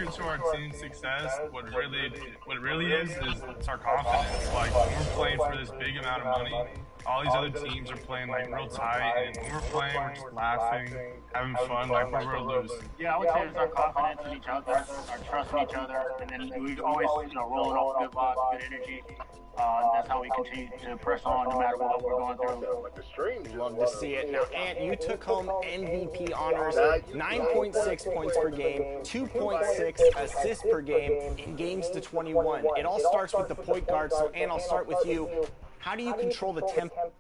secret to our team's success, what it really is it's our confidence. Like when we're playing for this big amount of money, all these other teams are playing like real tight, and when we're playing, we're just laughing, having fun, like we're real loose. Yeah, I would say it's our confidence in each other, our trust in each other, and then we always, rolling off good vibes, good energy. That's how we continue to press on no matter what we're going through. Love to see it. Now, Ant, you took home MVP honors, 9.6 points per game, 2.6 assists per game in games to 21. It all starts with the point guard, so Ant, I'll start with you. How do you control the tempo?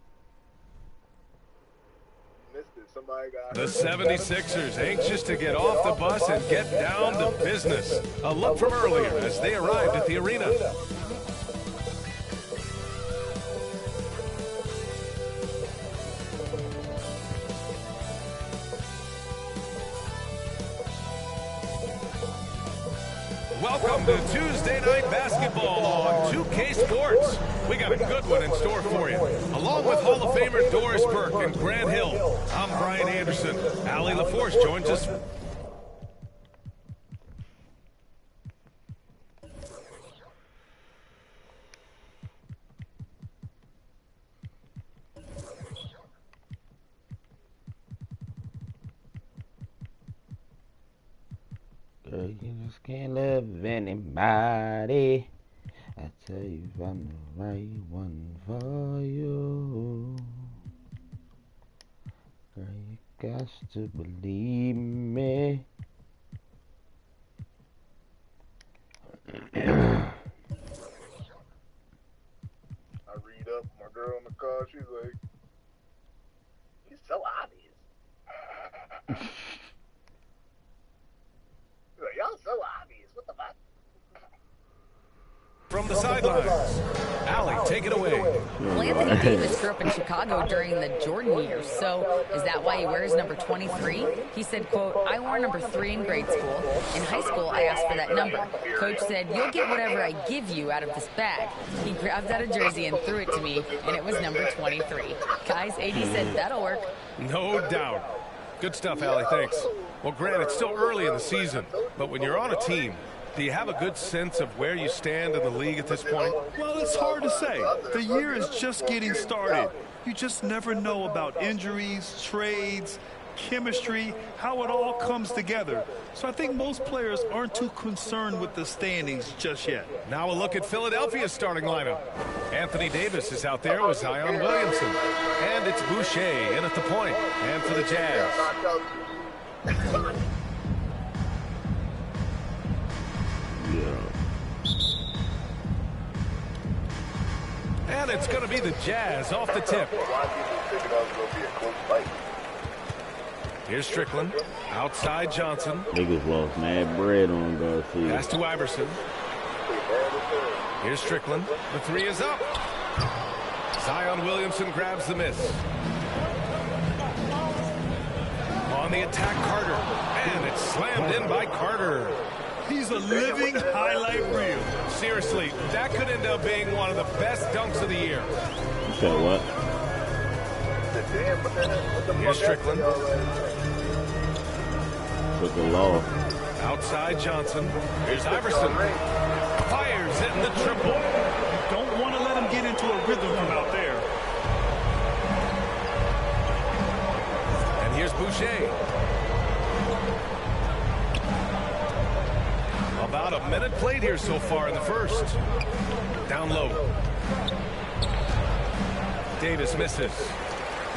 The 76ers anxious to get off the bus and get down to business. A look from earlier as they arrived at the arena. Welcome to Tuesday Night Basketball on 2K Sports. We got a good one in store for you. Along with Hall of Famer Doris Burke and Grant Hill, I'm Brian Anderson. Allie LaForce joins us. Girl, you just can't love anybody. I tell you I'm the right one for you. Girl, you got to believe me. I read up my girl in the car. She's like, "He's so obvious." Like, y'all so obvious. What the fuck? From the sidelines, Allie, take it away. Well, Anthony Davis grew up in Chicago during the Jordan years, so is that why he wears number 23? He said, quote, "I wore number 3 in grade school. In high school, I asked for that number. Coach said, you'll get whatever I give you out of this bag. He grabbed out a jersey and threw it to me, and it was number 23. Guys, AD said, that'll work." No doubt. Good stuff, Allie, thanks. Well, Grant, it's still early in the season, but when you're on a team, do you have a good sense of where you stand in the league at this point? Well, it's hard to say. The year is just getting started. You just never know about injuries, trades, chemistry, how it all comes together. So I think most players aren't too concerned with the standings just yet. Now a look at Philadelphia's starting lineup. Anthony Davis is out there with Zion Williamson. And it's Boucher in at the point. And for the Jazz. And it's going to be the Jazz off the tip. Here's Strickland. Outside Johnson. Niggas lost mad bread on Garcia. Pass to Iverson. Here's Strickland. The 3 is up. Zion Williamson grabs the miss. On the attack, Carter. And it's slammed in by Carter. He's a living highlight reel. Seriously, that could end up being one of the best dunks of the year. You said what? Here's Strickland. Took the law. Outside Johnson. Here's Iverson. Fires hitting the triple. Don't want to let him get into a rhythm from out there. And here's Boucher. About a minute played here so far in the first. Down low. Davis misses.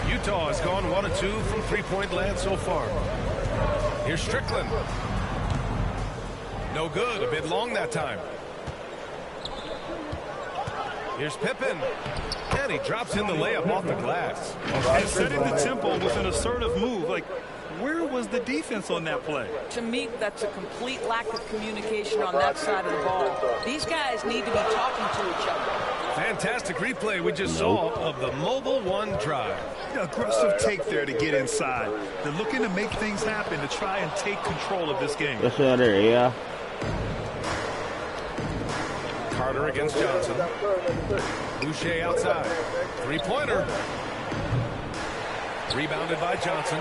Utah has gone 1 of 2 from three-point land so far. Here's Strickland. No good. A bit long that time. Here's Pippen. And he drops in the layup off the glass. And setting the tempo was an assertive move. Like, where was the defense on that play? To me, that's a complete lack of communication on that side of the ball. These guys need to be talking to each other. Fantastic replay we just saw of the Mobile One drive. Aggressive take there to get inside. They're looking to make things happen to try and take control of this game. That's out there, yeah. Carter against Johnson. Boucher outside. Three-pointer. Rebounded by Johnson.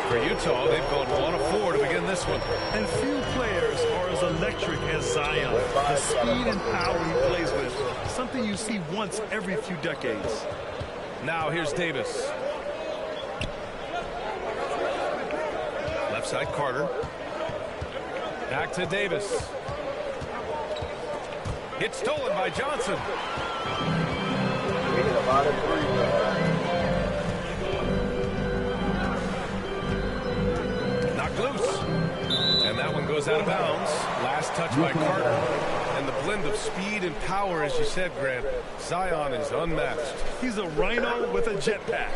For Utah, they've gone 1 of 4 to begin this one. And few players are as electric as Zion. The speed and power he plays with, something you see once every few decades. Now here's Davis. Left side Carter. Back to Davis. It's stolen by Johnson. Knocked loose. And that one goes out of bounds. Last touch by Carter. And the blend of speed and power, as you said, Grant, Zion is unmatched. He's a rhino with a jetpack.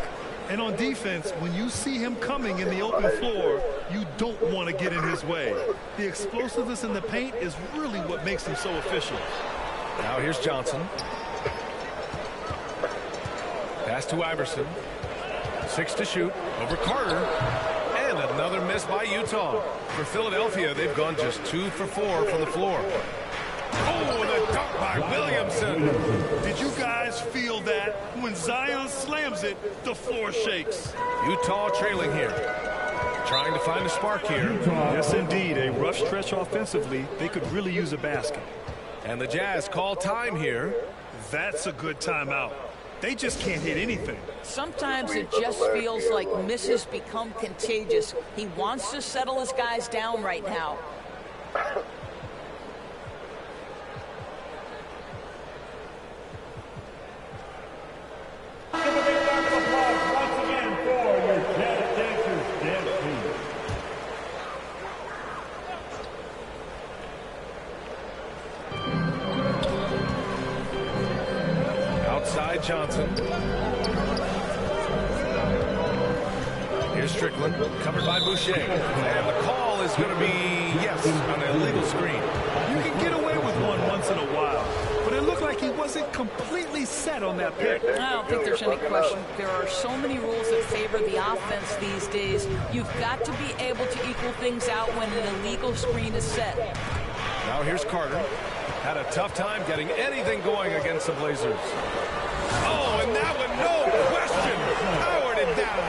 And on defense, when you see him coming in the open floor, you don't want to get in his way. The explosiveness in the paint is really what makes him so efficient. Now here's Johnson. Pass to Iverson. 6 to shoot. Over Carter. And another miss by Utah. For Philadelphia, they've gone just 2 for 4 from the floor. Oh, the dunk by Williamson. Did you guys feel that? When Zion slams it, the floor shakes. Utah trailing here. Trying to find a spark here. Yes, indeed. A rough stretch offensively. They could really use a basket. And the Jazz call time here. That's a good timeout. They just can't hit anything. Sometimes it just feels like misses become contagious. He wants to settle his guys down right now. Johnson. Here's Strickland, covered by Boucher. And the call is going to be, yes, an illegal screen. You can get away with one once in a while, but it looked like he wasn't completely set on that pick. I don't think there's any question. There are so many rules that favor the offense these days. You've got to be able to equal things out when an illegal screen is set. Now here's Carter. Had a tough time getting anything going against the Blazers. Oh, and that one, no question, powered it down.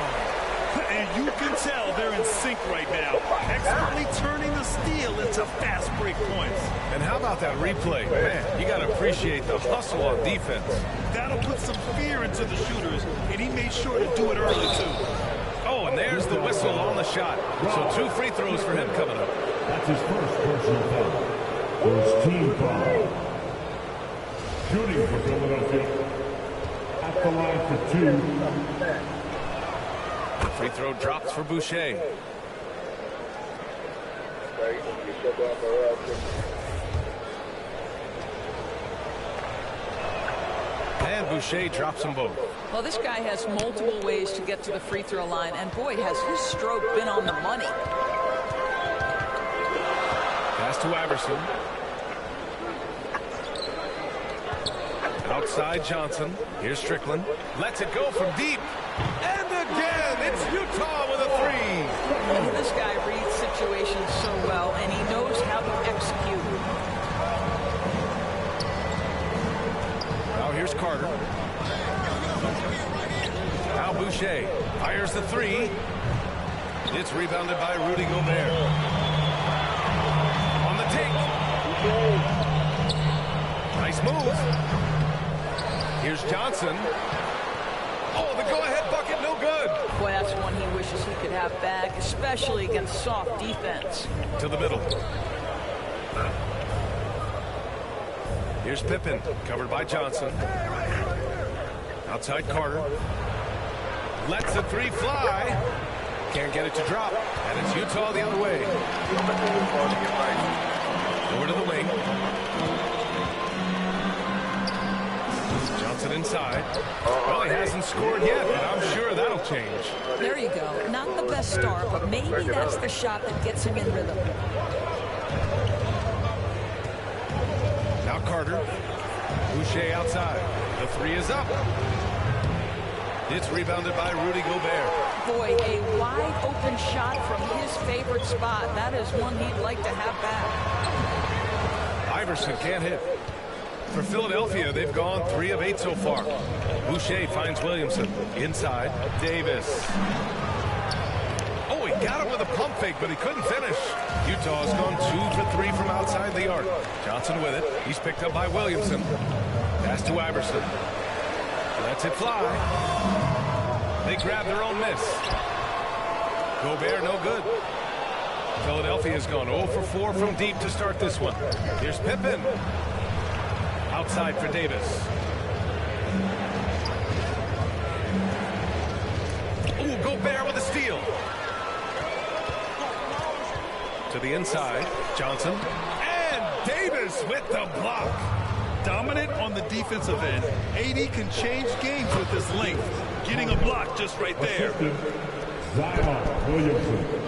And you can tell they're in sync right now, expertly turning the steal into fast break points. And how about that replay? Man, you got to appreciate the hustle on defense. That'll put some fear into the shooters, and he made sure to do it early, too. Oh, and there's the whistle on the shot. So 2 free throws for him coming up. That's his first personal foul. First team foul. Shooting for Philadelphia. At the line for 2. Free throw drops for Boucher. And Boucher drops them both. Well, this guy has multiple ways to get to the free throw line, and boy, has his stroke been on the money. Pass to Iverson. Outside Johnson. Here's Strickland. Lets it go from deep. And again, it's Utah with a 3. And this guy reads situations so well, and he knows how to execute. Now here's Carter. Now Boucher fires the 3. It's rebounded by Rudy Gobert. On the take. Nice move. Here's Johnson. Oh, the go-ahead bucket, no good. Boy, that's one he wishes he could have back, especially against soft defense. To the middle. Here's Pippen, covered by Johnson. Outside Carter. Lets the 3 fly. Can't get it to drop. And it's Utah the other way. Over to the wing. Johnson inside. Well, he hasn't scored yet, but I'm sure that'll change. There you go. Not the best start, but maybe that's the shot that gets him in rhythm. Now Carter. Boucher outside. The 3 is up. It's rebounded by Rudy Gobert. Boy, a wide open shot from his favorite spot. That is one he'd like to have back. Iverson can't hit. For Philadelphia, they've gone 3 of 8 so far. Boucher finds Williamson. Inside, Davis. Oh, he got it with a pump fake, but he couldn't finish. Utah's gone 2 for 3 from outside the the arc. Johnson with it. He's picked up by Williamson. Pass to Iverson. Lets it fly. They grab their own miss. Gobert, no good. Philadelphia's gone 0 for 4 from deep to start this one. Here's Pippen. Outside for Davis. Ooh, Gobert with a steal. To the inside, Johnson. And Davis with the block. Dominant on the defensive end. AD can change games with his length. Getting a block just right there.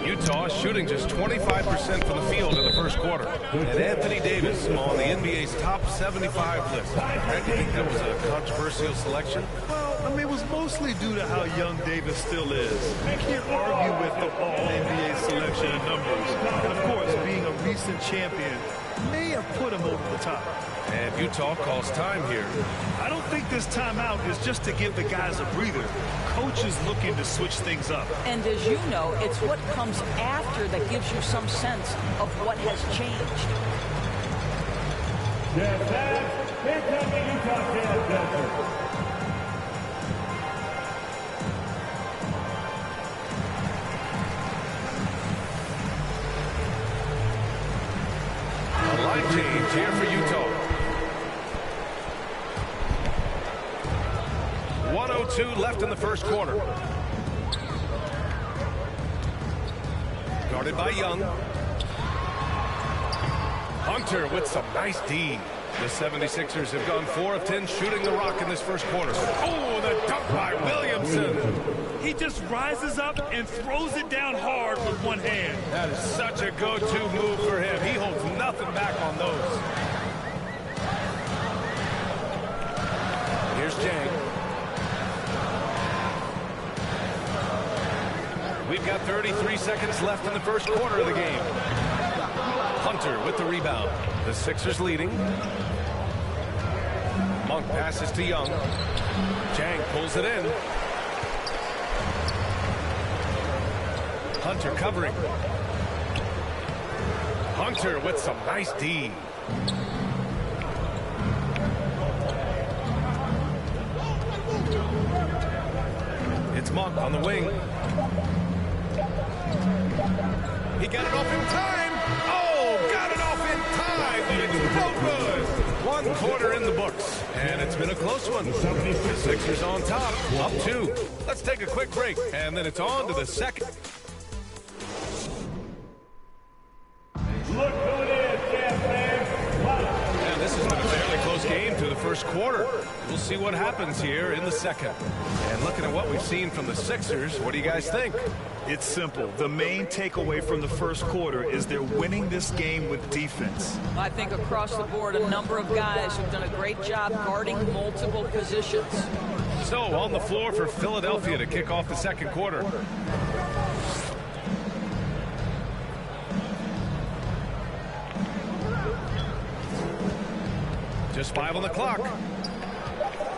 Utah shooting just 25% from the field in the first quarter. And Anthony Davis on the NBA's top 75 list. Greg, you think that was a controversial selection? Well, I mean, it was mostly due to how young Davis still is. You can't argue with the all-NBA selection and numbers. And, of course, being a recent champion may have put him over the top. And Utah calls time here. I don't think this timeout is just to give the guys a breather. Coach is looking to switch things up. And as you know, it's what comes after that gives you some sense of what has changed. A line change here for Utah. 1:02 left in the first quarter. Guarded by Young. Hunter with some nice D. The 76ers have gone 4 of 10 shooting the rock in this first quarter. Oh, the dunk by Williamson. He just rises up and throws it down hard with one hand. That is such a go-to move for him. He holds nothing back on those. Here's Jang. We've got 33 seconds left in the first quarter of the game. Hunter with the rebound. The Sixers leading. Monk passes to Young. Jang pulls it in. Hunter covering. Hunter with some nice D. It's Monk on the wing. He got it off in time. Oh, got it off in time. And it's no good. One quarter in the books. And it's been a close one. The Sixers on top. Up 2. Let's take a quick break. And then it's on to the second. Look who it is, champ fans. And this has been a fairly close game through the first quarter. We'll see what happens here in the second. And looking at what we've seen from the Sixers, what do you guys think? It's simple. The main takeaway from the first quarter is they're winning this game with defense. I think across the board, a number of guys have done a great job guarding multiple positions. So on the floor for Philadelphia to kick off the second quarter. Just 5 on the clock.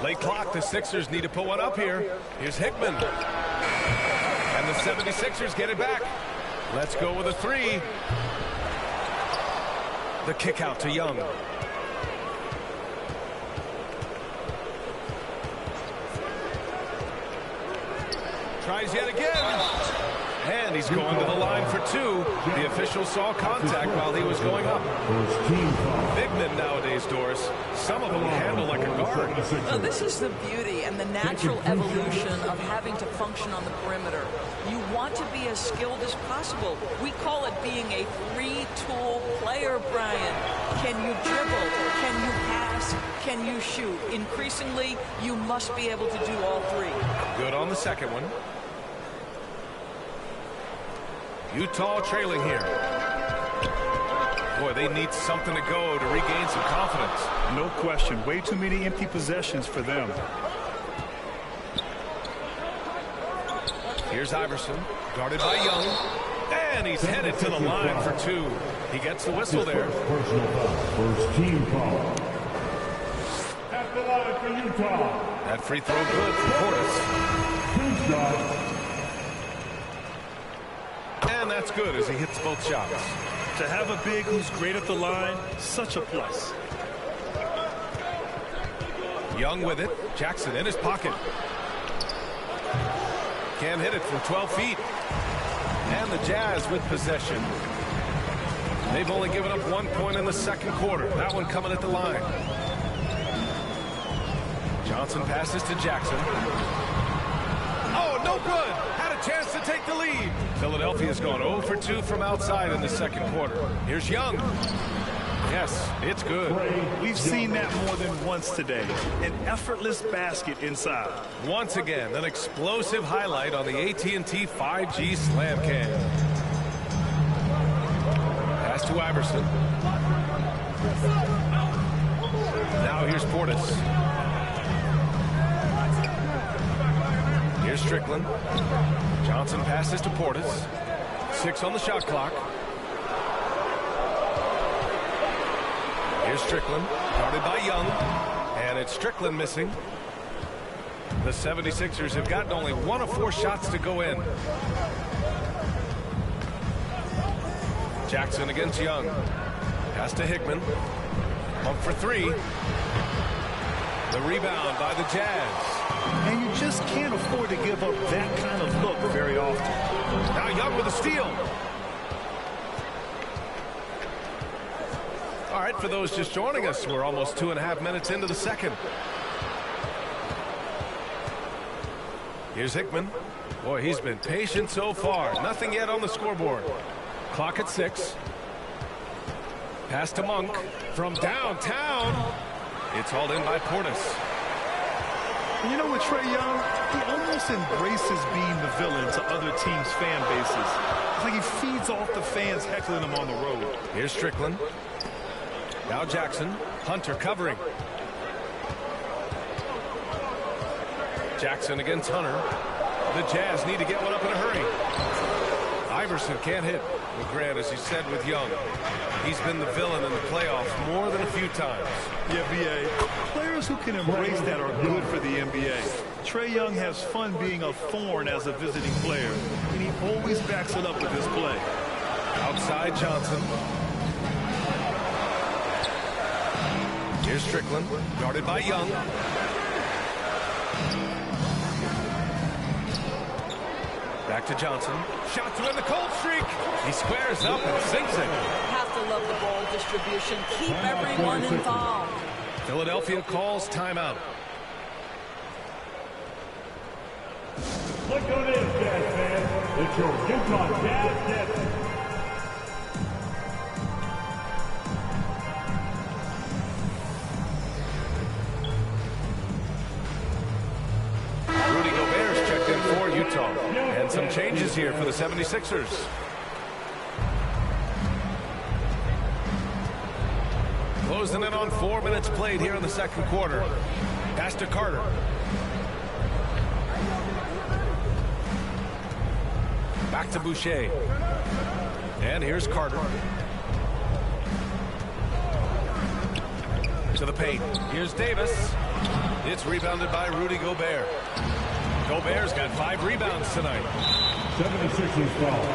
Late clock, the Sixers need to put one up here. Here's Hickman. And the 76ers get it back. Let's go with a 3. The kick out to Young. Tries yet again. And he's going to the line for 2. The official saw contact while he was going up. Big men nowadays, Doris. Some of them handle like a guard. Now, this is the beauty and the natural evolution of having to function on the perimeter. You want to be as skilled as possible. We call it being a three-tool player, Brian. Can you dribble? Can you pass? Can you shoot? Increasingly, you must be able to do all 3. Good on the second one. Utah trailing here. Boy, they need something to go to regain some confidence. No question. Way too many empty possessions for them. Here's Iverson, guarded by Young. And he's headed to the line for 2. He gets the whistle there. Personal foul. First team foul. At the line for Utah. That free throw good for Portis. And that's good as he hits both shots. To have a big who's great at the line, such a plus. Young with it. Jackson in his pocket. Can't hit it from 12 feet. And the Jazz with possession. They've only given up 1 point in the second quarter. That one coming at the line. Johnson passes to Jackson. Oh, no good. Had a chance to take the lead. Philadelphia's gone 0 for 2 from outside in the second quarter. Here's Young. Yes, it's good. We've seen that more than once today. An effortless basket inside. Once again, an explosive highlight on the AT&T 5G Slam Cam. Pass to Iverson. Now here's Portis. Here's Strickland. Johnson passes to Portis. 6 on the shot clock. Here's Strickland, guarded by Young, and it's Strickland missing. The 76ers have gotten only 1 of 4 shots to go in. Jackson against Young. Pass to Hickman. Pump for 3. The rebound by the Jazz. And you just can't afford to give up that kind of look very often. Now Young with a steal. All right, for those just joining us, we're almost 2.5 minutes into the second. Here's Hickman. Boy, he's been patient so far. Nothing yet on the scoreboard. Clock at 6. Pass to Monk from downtown. It's hauled in by Portis. And you know what, Trae Young? He almost embraces being the villain to other teams' fan bases. It's like he feeds off the fans heckling him on the road. Here's Strickland. Now Jackson. Hunter covering. Jackson against Hunter. The Jazz need to get one up in a hurry. Iverson can't hit. Well, Grant, as he said with Young, he's been the villain in the playoffs more than a few times. Yeah, B.A. Players who can embrace that are good for the NBA. Trae Young has fun being a thorn as a visiting player, and he always backs it up with his play. Outside Johnson. Here's Strickland, guarded by Young. Back to Johnson. Shot to end the cold streak. He squares up and sinks it. Have to love the ball distribution. Keep everyone involved. Philadelphia calls timeout. Look on in, Jazz fans. It's your Utah Jazz Jets. Rudy Gobert's checked in for Utah. And some changes here for the 76ers. Closing in on 4 minutes played here in the second quarter. Pass to Carter. Back to Boucher. And here's Carter. To the paint. Here's Davis. It's rebounded by Rudy Gobert. Gobert's got 5 rebounds tonight. 76ers foul.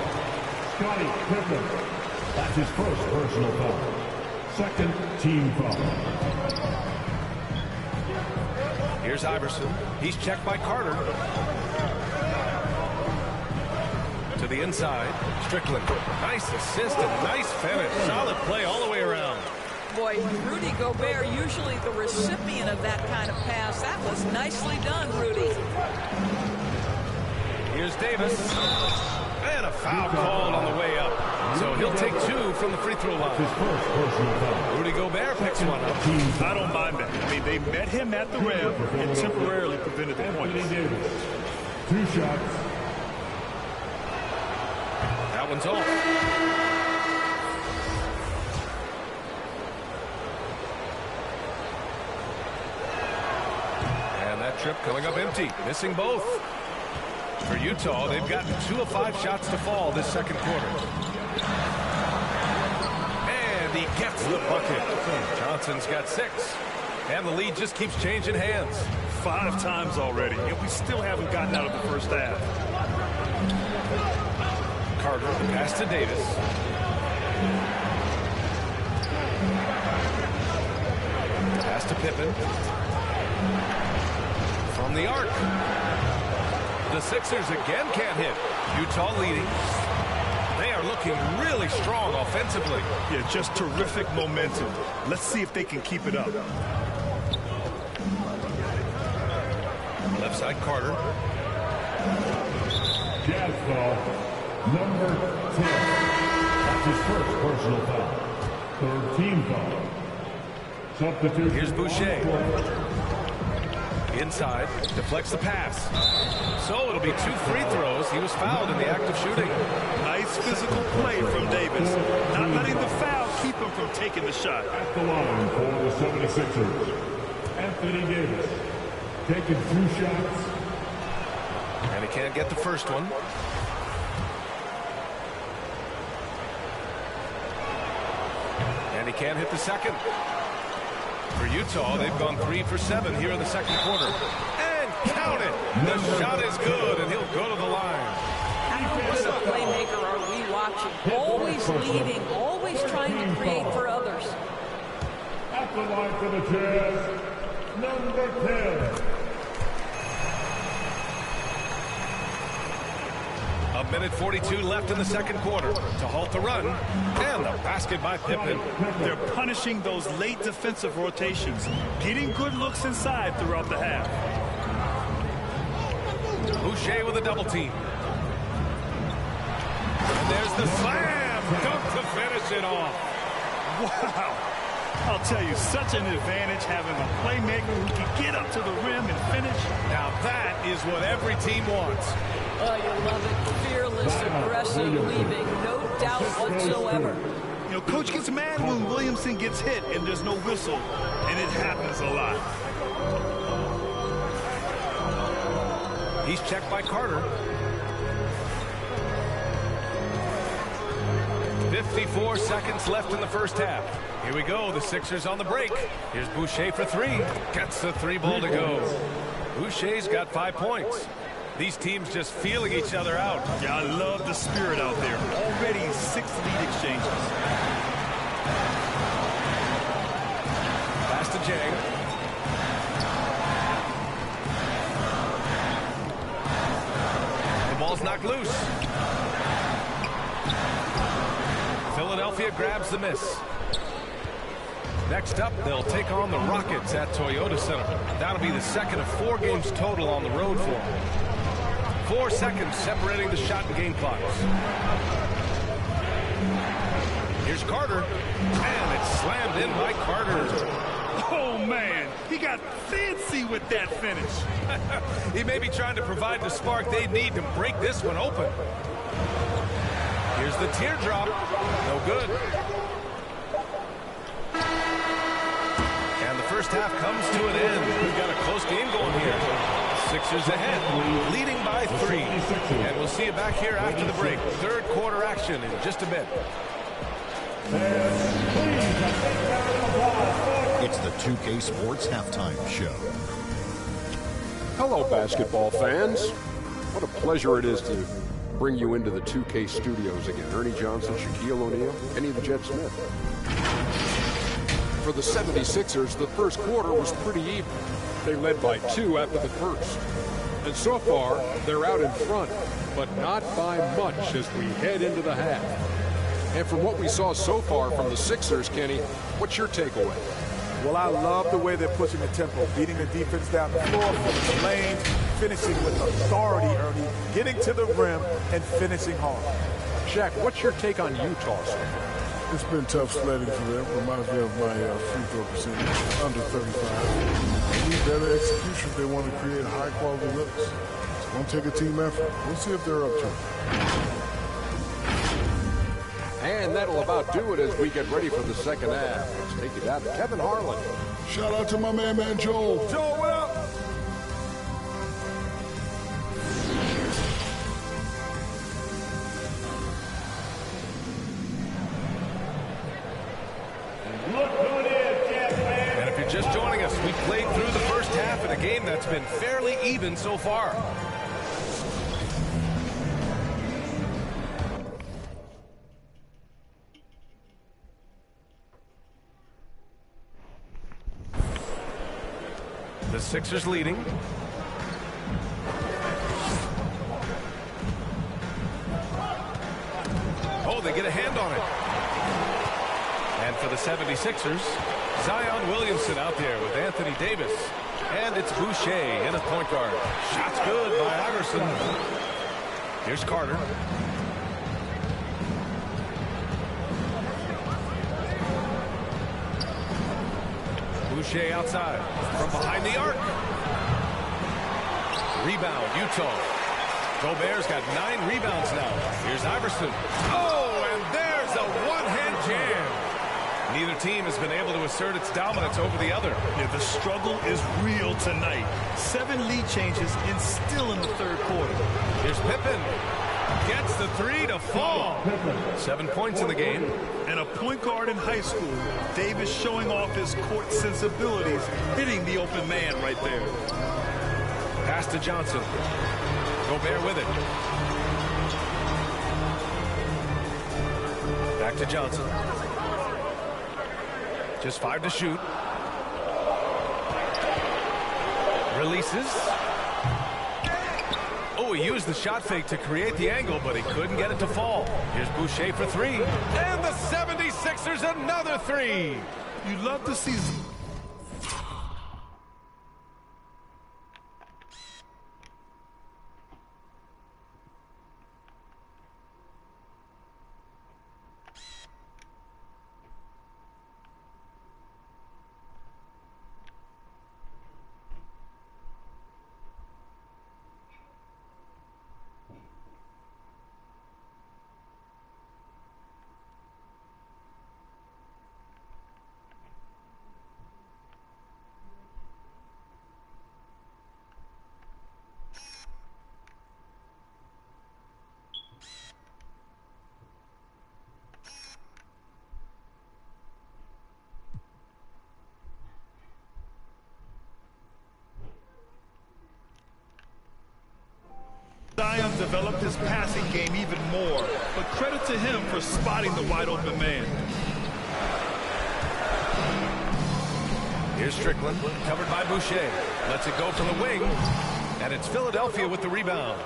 Scottie Pippen. That's his first personal foul. Second team foul. Here's Iverson. He's checked by Carter. To the inside. Strickland. Nice assist and nice finish. Solid play all the way around. Boy, Rudy Gobert, usually the recipient of that kind of pass. That was nicely done, Rudy. Here's Davis. And a foul called on the way up. So he'll take 2 from the free throw line. Rudy Gobert picks one up. I don't mind that. I mean, they met him at the rim and temporarily prevented the points. 2 shots. That one's off. Trip coming up empty, missing both. For Utah, they've gotten 2 of 5 shots to fall this second quarter. And he gets the bucket. Johnson's got 6. And the lead just keeps changing hands. 5 times already, and we still haven't gotten out of the first half. Carter, pass to Davis. to Pippen. From the arc. The Sixers again can't hit. Utah leading. They are looking really strong offensively. Yeah, just terrific momentum. Let's see if they can keep it up. Left side, Carter. Jazz foul, number 10. That's his first personal foul. Third team foul. Substitute. Here's Boucher. Inside, deflects the pass. So it'll be 2 free throws. He was fouled in the act of shooting. Nice physical play from Davis. Not letting the foul keep him from taking the shot. At the line for the 76ers, Anthony Davis. Taking 2 shots. And he can't get the first one. And he can't hit the second. For Utah, they've gone 3 for 7 here in the second quarter. And count it! The shot is good, and he'll go to the line. How much of a playmaker are we watching? Always leading, always trying to create for others. At the line for the Jazz, number 10. A minute 42 left in the second quarter to halt the run. And the basket by Pippen. They're punishing those late defensive rotations, getting good looks inside throughout the half. Boucher with a double team. And there's the slam. Dunk to finish it off. Wow. I'll tell you, such an advantage having a playmaker who can get up to the rim and finish. Now that is what every team wants. Oh, you love it. Fearless, aggressive, leaving. No doubt whatsoever. You know, Coach gets mad when Williamson gets hit and there's no whistle, and it happens a lot. He's checked by Carter. 54 seconds left in the first half. Here we go, the Sixers on the break. Here's Boucher for 3. Gets the 3 ball to go. Boucher's got 5 points. These teams just feeling each other out. Yeah, I love the spirit out there. Already 6 lead exchanges. Pass to Jang. The ball's knocked loose. Philadelphia grabs the miss. Next up, they'll take on the Rockets at Toyota Center. That'll be the second of 4 games total on the road for them. 4 seconds separating the shot and game clocks. Here's Carter, and it's slammed in by Carter. Oh, man, he got fancy with that finish. He may be trying to provide the spark they need to break this one open. Here's the teardrop. No good. And the first half comes to an end. We've got a close game going here. Sixers ahead, leading by 3. And we'll see you back here after the break. Third quarter action in just a bit. It's the 2K Sports Halftime Show. Hello, basketball fans. What a pleasure it is to bring you into the 2K studios again. Ernie Johnson, Shaquille O'Neal, Kenny the Jet Smith. For the 76ers, the first quarter was pretty even. They led by 2 after the first. And so far, they're out in front, but not by much as we head into the half. And from what we saw so far from the Sixers, Kenny, what's your takeaway? Well, I love the way they're pushing the tempo, beating the defense down the floor, filling the lanes, finishing with authority, Ernie, getting to the rim and finishing hard. Shaq, what's your take on Utah so far? It's been tough sledding for them. Reminds me of my free throw percentage, under 35. They need better execution if they want to create high-quality looks. It's going to take a team effort. We'll see if they're up to it. And that'll about do it as we get ready for the second half. Let's take it down to Kevin Harlan. Shout out to my man Joel. Joel, what up? And if you're just joining us, we played through the first half in a game that's been fairly even so far. The Sixers leading. Oh, they get a hand on it. And for the 76ers, Zion Williamson out there with Anthony Davis. And it's Boucher in at point guard. Shot's good by Iverson. Here's Carter. Boucher outside from behind the arc. Rebound, Utah. Gobert's got 9 rebounds now. Here's Iverson. Oh, and there's a one-hand jam. Neither team has been able to assert its dominance over the other. Yeah, the struggle is real tonight. 7 lead changes and still in the third quarter. Here's Pippen. Gets the 3 to fall. 7 points in the game. And a point guard in high school, Davis showing off his court sensibilities, hitting the open man right there. Pass to Johnson. Gobert with it. Back to Johnson. Just 5 to shoot. Releases. Oh, he used the shot fake to create the angle, but he couldn't get it to fall. Here's Boucher for 3. And the 76ers another 3. You'd love to see... Zion developed his passing game even more, but credit to him for spotting the wide open man. Here's Strickland, covered by Boucher. Lets it go from the wing, and it's Philadelphia with the rebound.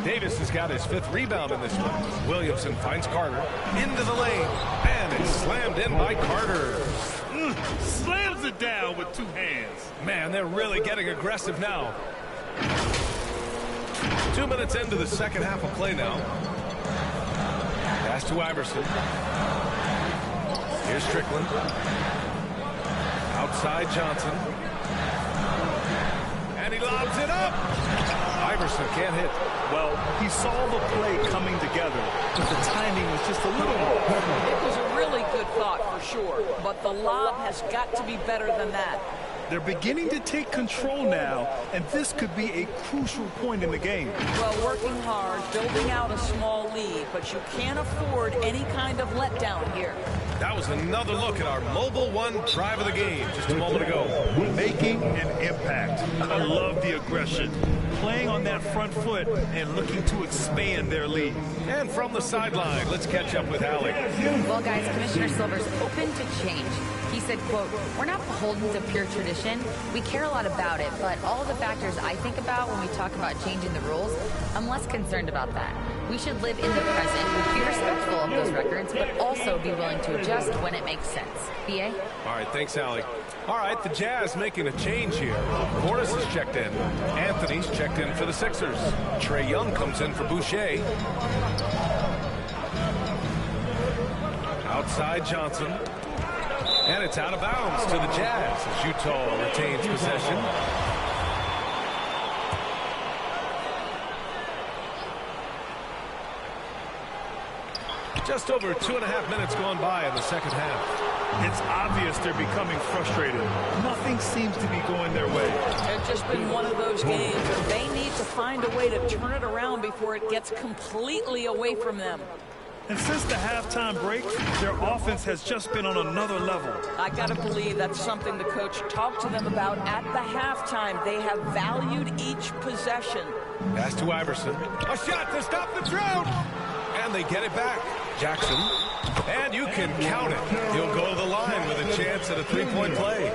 Davis has got his 5th rebound in this one. Williamson finds Carter into the lane, and it's slammed in by Carter. Slams it down with 2 hands. Man, they're really getting aggressive now. 2 minutes into the second half of play now. Pass to Iverson. Here's Strickland. Outside Johnson. And he lobs it up. Iverson can't hit. Well, he saw the play coming together, but the timing was just a little off. It was a really good thought for sure, but the lob has got to be better than that. They're beginning to take control now, and this could be a crucial point in the game. Well, working hard, building out a small lead, but you can't afford any kind of letdown here. That was another look at our Mobile One drive of the game just a moment ago. Making an impact. I love the aggression. Playing on that front foot and looking to expand their lead. And from the sideline, let's catch up with Allie. Well, guys, Commissioner Silver's open to change. He said, quote, "We're not beholden to pure tradition. We care a lot about it, but all the factors I think about when we talk about changing the rules, I'm less concerned about that. We should live in the present, be respectful of those records, but also be willing to adjust when it makes sense." BA? All right, thanks, Allie. All right, the Jazz making a change here. Portis is checked in. Anthony's checked in for the Sixers. Trae Young comes in for Boucher. Outside Johnson. And it's out of bounds to the Jazz as Utah retains possession. Just over 2.5 minutes gone by in the second half. It's obvious they're becoming frustrated. Nothing seems to be going their way. It's just been one of those games where they need to find a way to turn it around before it gets completely away from them. And since the halftime break, their offense has just been on another level. I got to believe that's something the coach talked to them about at the halftime. They have valued each possession. Pass to Iverson. A shot to stop the drought. And they get it back. Jackson. And you can count it. He'll go to the line with a chance at a 3-point play.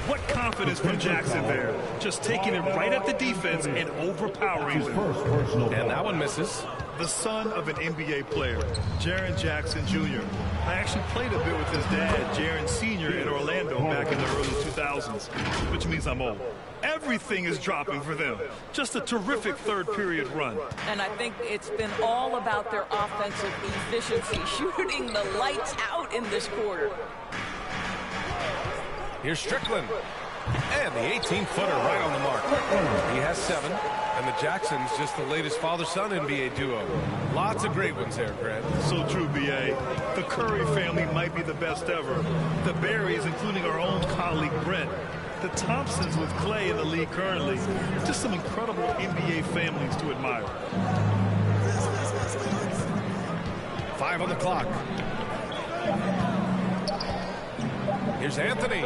What confidence from Jackson there. Just taking it right at the defense and overpowering them. And that one misses. The son of an NBA player, Jaren Jackson Jr. I actually played a bit with his dad, Jaren Sr. in Orlando back in the early 2000s, which means I'm old. Everything is dropping for them. Just a terrific third-period run. And I think it's been all about their offensive efficiency, shooting the lights out in this quarter. Here's Strickland. And the 18-footer right on the mark. He has 7. And the Jacksons just the latest father-son NBA duo. Lots of great ones there, Grant. So true, B.A. The Curry family might be the best ever. The Berries, including our own colleague Brent. The Thompsons with Clay in the league currently. Just some incredible NBA families to admire. 5 on the clock. Here's Anthony.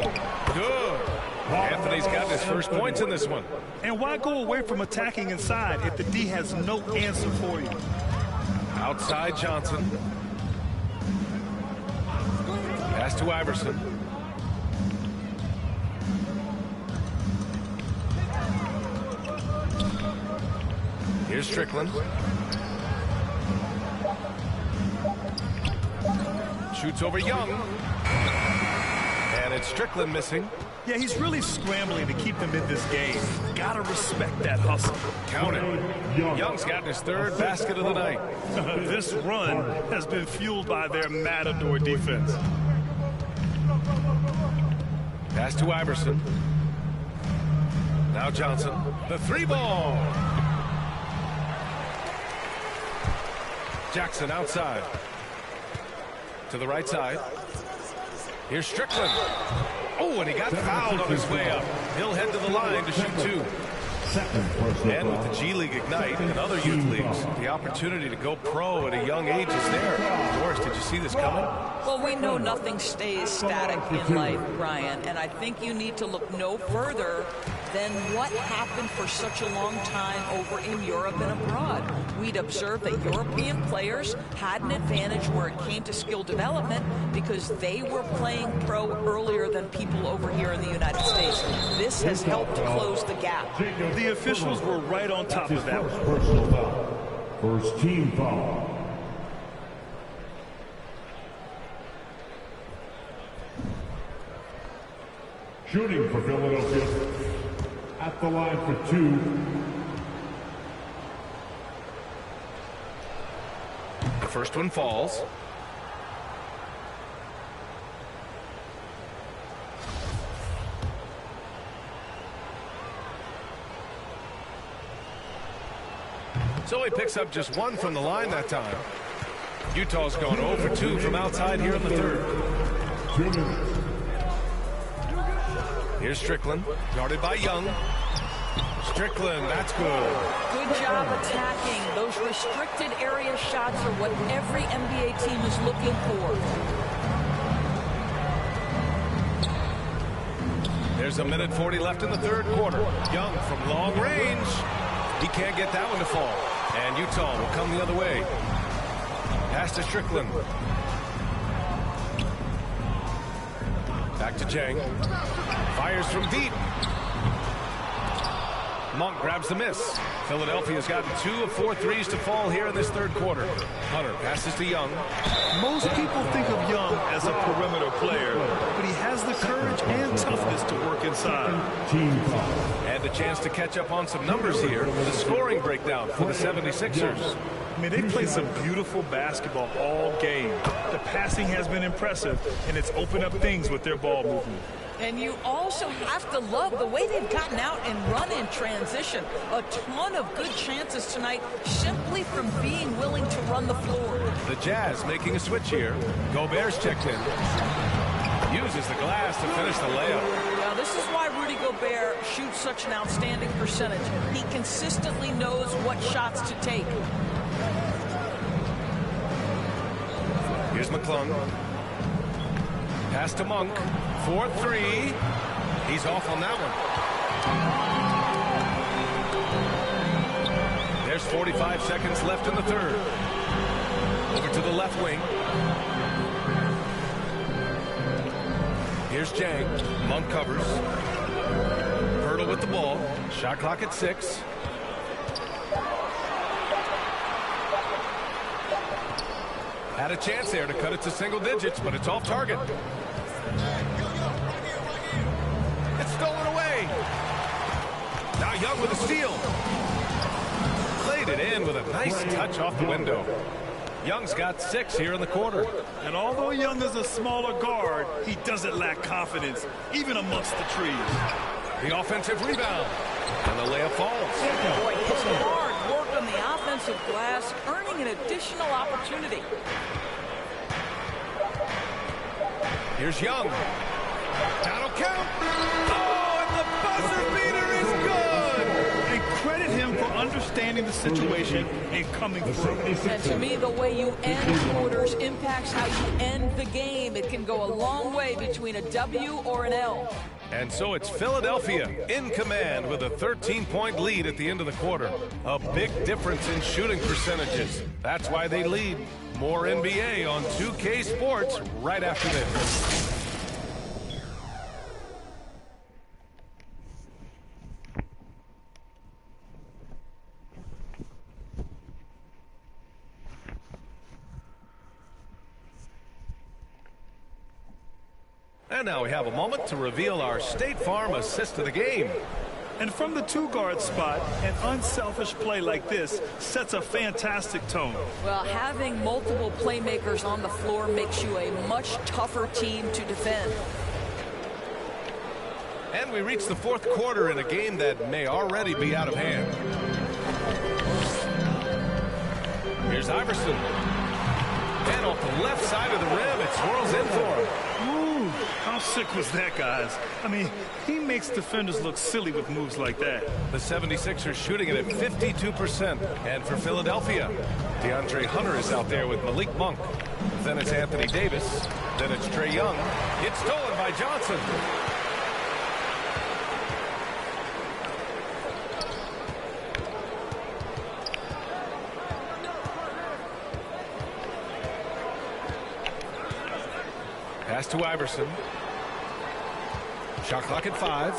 Good. Anthony's got his first points in this one. And why go away from attacking inside if the D has no answer for you? Outside Johnson. Pass to Iverson. Here's Strickland. Shoots over Young. And it's Strickland missing. Yeah, he's really scrambling to keep them in this game. Gotta respect that hustle. Count it. Young's gotten his 3rd basket of the night. This run has been fueled by their Matador defense. Pass to Iverson. Now Johnson. The 3-ball. Jackson outside. To the right side. Here's Strickland. Oh, and he got fouled on his way up. He'll head to the line to shoot 2. And with the G League Ignite and other youth leagues, the opportunity to go pro at a young age is there. Doris, did you see this coming? Well, we know nothing stays static in life, Brian, and I think you need to look no further than what happened for such a long time over in Europe and abroad. We'd observed that European players had an advantage where it came to skill development because they were playing pro earlier than people over here in the United States. This has helped to close the gap. The officials were right on top of that. Personal foul. First team foul. Shooting for Philadelphia. At the line for 2. The first one falls. So he picks up just 1 from the line that time. Utah's going 0 for 2 from outside here in the 3rd. 2 minutes. Here's Strickland, guarded by Young. Strickland, that's good. Good job attacking. Those restricted area shots are what every NBA team is looking for. There's 1:40 left in the 3rd quarter. Young from long range. He can't get that one to fall. And Utah will come the other way. Pass to Strickland. Back to Jang. Fires from deep. Monk grabs the miss. Philadelphia's gotten 2 of 4 threes to fall here in this 3rd quarter. Hunter passes to Young. Most people think of Young as a perimeter player, but he has the courage and toughness to work inside. And a chance to catch up on some numbers here with a scoring breakdown for the 76ers. I mean, they play some beautiful basketball all game. The passing has been impressive, and it's opened up things with their ball movement. And you also have to love the way they've gotten out and run in transition. A ton of good chances tonight simply from being willing to run the floor. The Jazz making a switch here. Gobert's checked in. Uses the glass to finish the layup. Now, this is why Rudy Gobert shoots such an outstanding percentage. He consistently knows what shots to take. Here's McClung. Pass to Monk. 4-3. He's off on that one. There's 45 seconds left in the 3rd. Over to the left wing. Here's Jang. Monk covers. Hurdle with the ball. Shot clock at 6. Had a chance there to cut it to single digits, but it's off target. It's stolen away. Now Young with a steal. Played it in with a nice touch off the window. Young's got 6 here in the quarter. And although Young is a smaller guard, he doesn't lack confidence, even amongst the trees. The offensive rebound. And the layup falls. Boy, his hard work on the offensive glass, earning an additional opportunity. Here's Young. That'll count. Oh, and the buzzer beater is good. And credit him for understanding the situation and coming through. And to me, the way you end quarters impacts how you end the game. It can go a long way between a W or an L. And so it's Philadelphia in command with a 13-point lead at the end of the quarter. A big difference in shooting percentages. That's why they lead. More NBA on 2K Sports right after this. And now we have a moment to reveal our State Farm assist of the game. And from the 2-guard spot, an unselfish play like this sets a fantastic tone. Well, having multiple playmakers on the floor makes you a much tougher team to defend. And we reach the 4th quarter in a game that may already be out of hand. Here's Iverson. And off the left side of the rim, it swirls in for him. Ooh, how sick was that, guys? I mean, he makes defenders look silly with moves like that. The 76ers shooting it at 52%. And for Philadelphia, DeAndre Hunter is out there with Malik Monk. Then it's Anthony Davis. Then it's Trae Young. It's stolen by Johnson. Pass to Iverson. Shot clock at 5.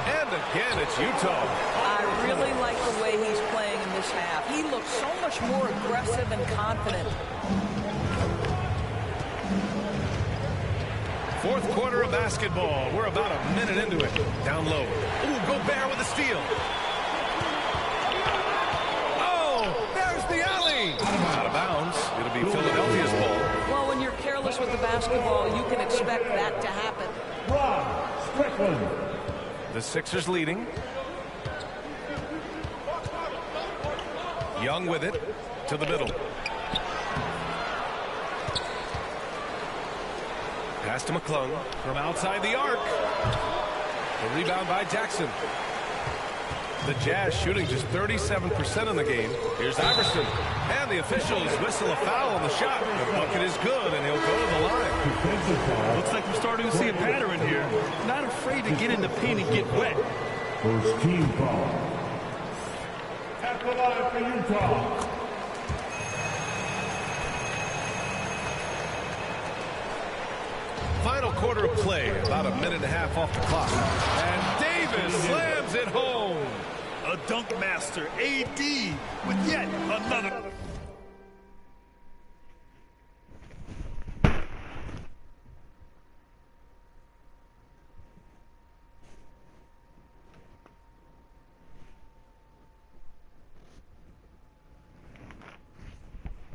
And again, it's Utah. I really like the way he's playing in this half. He looks so much more aggressive and confident. 4th quarter of basketball. We're about a minute into it. Down low. Ooh, Gobert with a steal. Oh, there's the alley. Out of bounds. It'll be Philadelphia's ball. Well, when you're careless with the basketball, you can expect that to happen. The Sixers leading. Young with it to the middle. Pass to McClung from outside the arc. The rebound by Jackson. The Jazz shooting just 37% in the game. Here's Iverson. And the officials whistle a foul on the shot. The bucket is good, and he'll go to the line. Looks like we're starting to see a pattern here. Not afraid to get in the paint and get wet. First team foul. At the line for Utah. Final quarter of play, about a minute and a half off the clock. And Davis slams it home. A dunk master, AD, with yet another.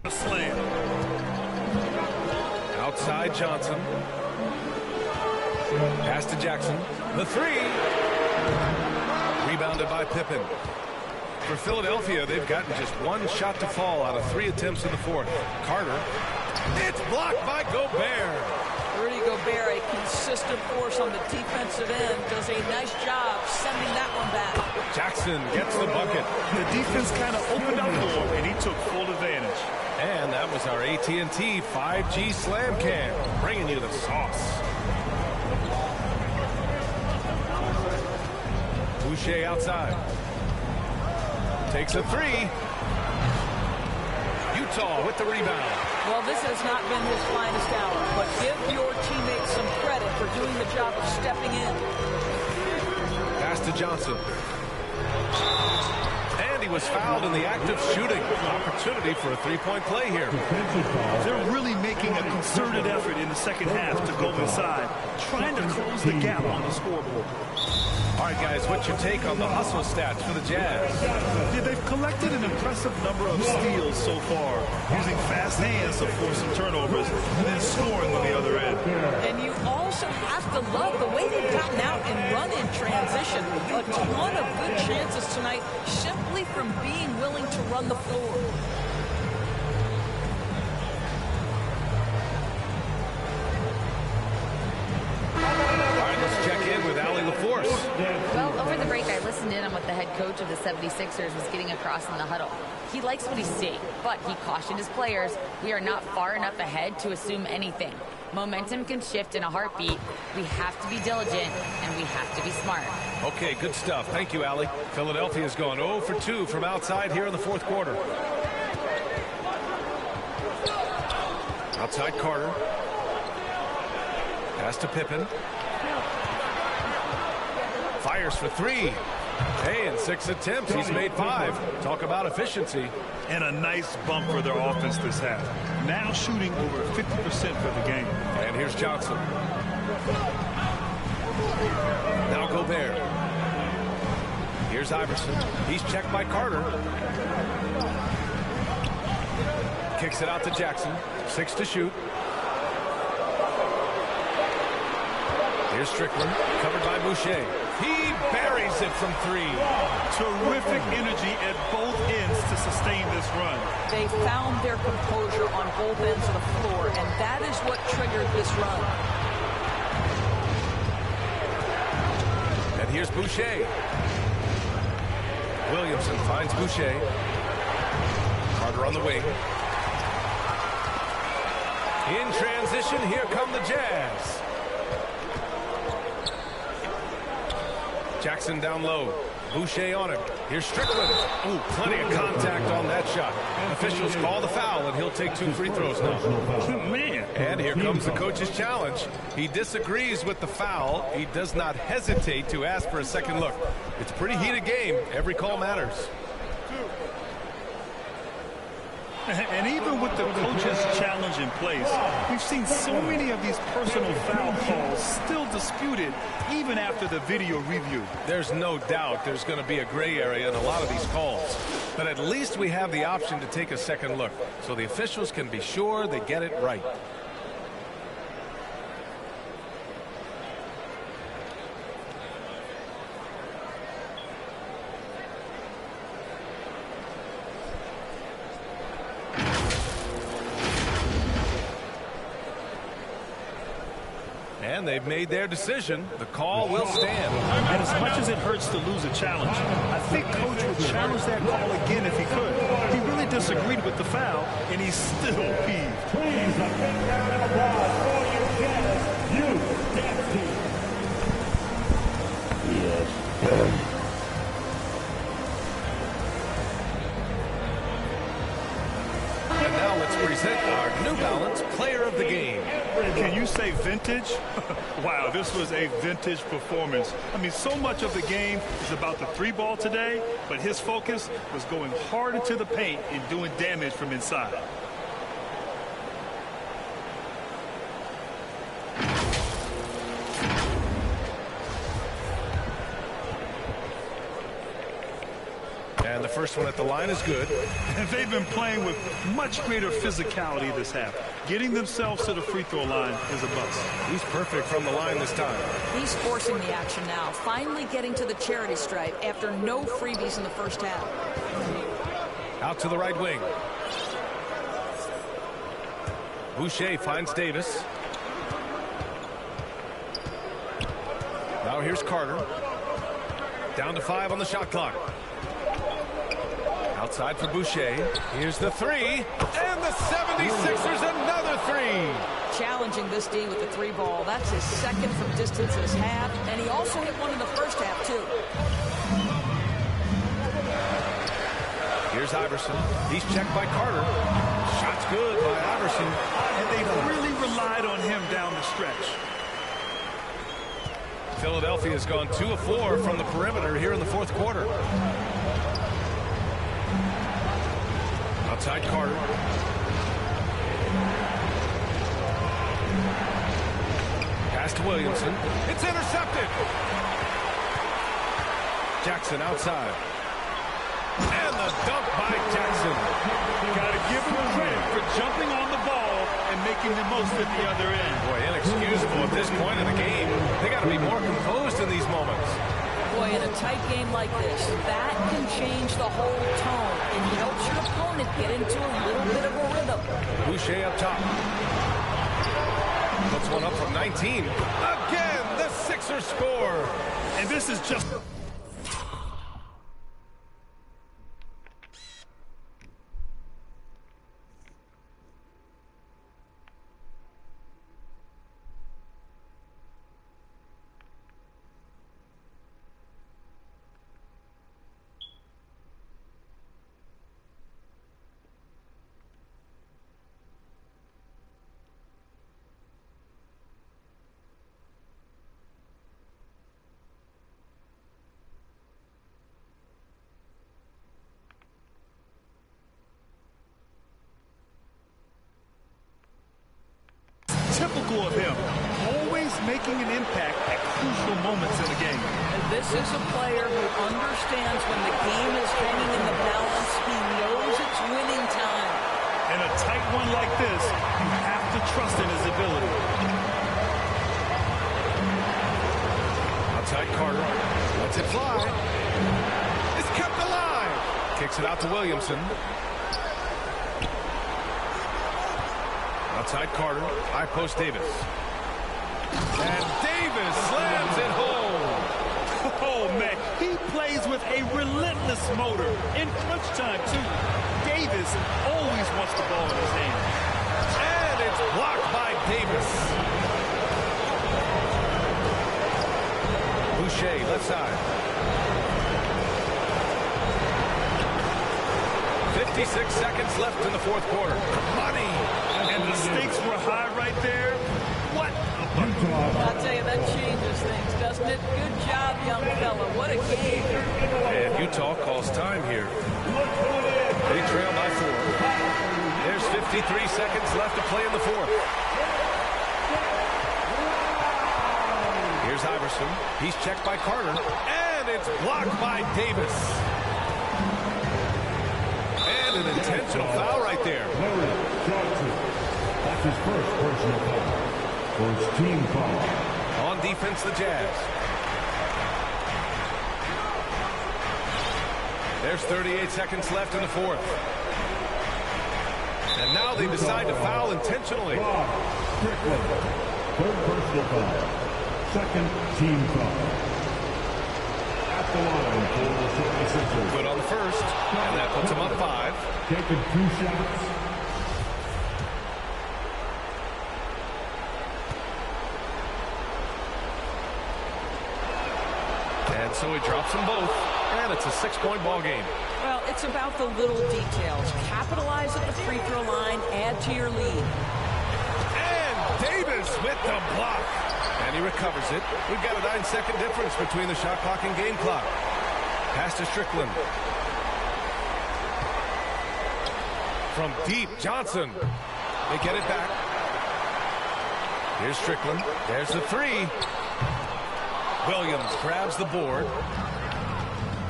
A slam. Outside Johnson. Pass to Jackson. The 3. Rebounded by Pippen. For Philadelphia, they've gotten just 1 shot to fall out of 3 attempts in the 4th. Carter. It's blocked by Gobert. Rudy Gobert, a consistent force on the defensive end, does a nice job sending that one back. Jackson gets the bucket. The defense kind of opened up for him, and he took full advantage. And that was our AT&T 5G Slam Cam, bringing you the sauce. Boucher outside. Takes a 3. Utah with the rebound. Well, this has not been his finest hour, but give your teammates some credit. for doing the job of stepping in. Pass to Johnson. And he was fouled in the act of shooting. Opportunity for a three-point play here. They're really making a concerted effort in the second half to go inside, trying to close the gap on the scoreboard. All right, guys, what's your take on the hustle stats for the Jazz? Yeah, they've collected an impressive number of steals so far, using fast hands to force some turnovers and then scoring on the other end. And you also have to love the way they've gotten out and run in transition. A ton of good chances tonight simply from being willing to run the floor. Well, over the break, I listened in on what the head coach of the 76ers was getting across in the huddle. He likes what he's seeing, but he cautioned his players, we are not far enough ahead to assume anything. Momentum can shift in a heartbeat. We have to be diligent, and we have to be smart. Okay, good stuff. Thank you, Allie. Philadelphia's gone 0 for 2 from outside here in the fourth quarter. Outside Carter. Pass to Pippen. Fires for three. Hey, in 6 attempts, he's made 5. Talk about efficiency. And a nice bump for their offense this half. Now shooting over 50% for the game. And here's Johnson. Now Gobert. Here's Iverson. He's checked by Carter. Kicks it out to Jackson. 6 to shoot. Here's Strickland, covered by Boucher. He buries it from 3. Terrific energy at both ends to sustain this run. They found their composure on both ends of the floor, and that is what triggered this run. And here's Boucher. Williamson finds Boucher. Carter on the wing. In transition, here come the Jazz. Jackson down low. Boucher on him. Here's Strickland. Ooh, plenty of contact on that shot. Officials call the foul, and he'll take 2 free throws now. Man. And here comes the coach's challenge. He disagrees with the foul. He does not hesitate to ask for a second look. It's a pretty heated game. Every call matters. And even with the coach's challenge in place, we've seen so many of these personal foul calls still disputed even after the video review. There's no doubt there's going to be a gray area in a lot of these calls. But at least we have the option to take a second look, so the officials can be sure they get it right. And they've made their decision. The call will stand. And as much as it hurts to lose a challenge, I think Coach would challenge that call again if he could. He really disagreed with the foul, and he's still peeved. Please, a big round of applause for your Jazz youth dance team. Yes. And now let's present our New Balance Player of the Game. Can you say vintage? Wow, this was a vintage performance. I mean, so much of the game is about the 3-ball today, but his focus was going hard into the paint and doing damage from inside. And the first one at the line is good. And they've been playing with much greater physicality this half. Getting themselves to the free throw line is a bust. He's perfect from the line this time. He's forcing the action now, finally getting to the charity stripe after no freebies in the first half. Out to the right wing. Boucher finds Davis. Now here's Carter. Down to 5 on the shot clock. Outside for Boucher. Here's the 3. And the 76ers another 3. Challenging this D with the 3-ball. That's his second from distance this half. And he also hit one in the first half, too. Here's Iverson. He's checked by Carter. Shot's good by Iverson. And they've really relied on him down the stretch. Philadelphia has gone 2 of 4 from the perimeter here in the fourth quarter. Outside Carter. Pass to Williamson. It's intercepted. Jackson outside. And the dunk by Jackson. Got to give him credit for jumping on the ball and making the most at the other end. Boy, inexcusable at this point in the game. They got to be more composed in these moments. Boy, in a tight game like this, that can change the whole tone and helps your opponent get into a little bit of a rhythm. Boucher up top. Puts one up from 19. Again, the Sixers score. And this is just... typical of him, always making an impact at crucial moments in the game. And this is a player who understands when the game is hanging in the balance. He knows it's winning time. In a tight one like this, you have to trust in his ability. Outside Carter. Lets it fly. It's kept alive. Kicks it out to Williamson. Outside Carter, high post Davis. And Davis slams it home. Oh, man, he plays with a relentless motor. In crunch time, too. Davis always wants the ball in his hand. And it's blocked by Davis. Boucher, left side. 56 seconds left in the fourth quarter. Money. And the stakes were high right there. What a bucket. I'll tell you, that changes things, doesn't it? Good job, young fella. What a game. And Utah calls time here. They trail by 4. There's 53 seconds left to play in the fourth. Here's Iverson. He's checked by Carter. And it's blocked by Davis. And an intentional foul right there. That's his first personal foul. First team foul. On defense, the Jazz. There's 38 seconds left in the fourth. And now they decide to foul intentionally. Strickland. Third personal foul. Second team foul. At the line for the 76ers. Good on the first. And that puts him up 5. Taking 2 shots. And so he drops them both, and it's a 6-point ball game. Well, it's about the little details. Capitalize at the free throw line, add to your lead. And Davis with the block. And he recovers it. We've got a 9-second difference between the shot clock and game clock. Pass to Strickland. From deep, Johnson. They get it back. Here's Strickland. There's the 3. Williams grabs the board.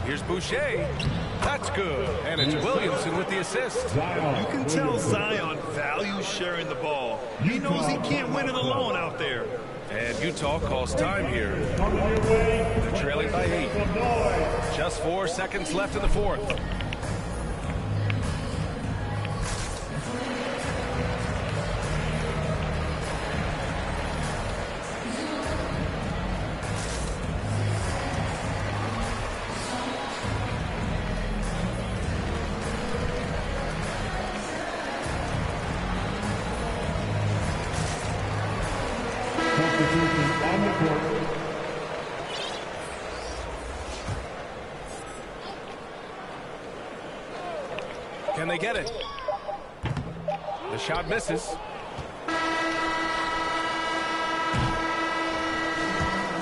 Here's Boucher. That's good. And it's Williamson with the assist. You can tell Zion values sharing the ball. He knows he can't win it alone out there. And Utah calls time here. They're trailing by 8. Just 4 seconds left in the fourth. On the court. Can they get it? The shot misses.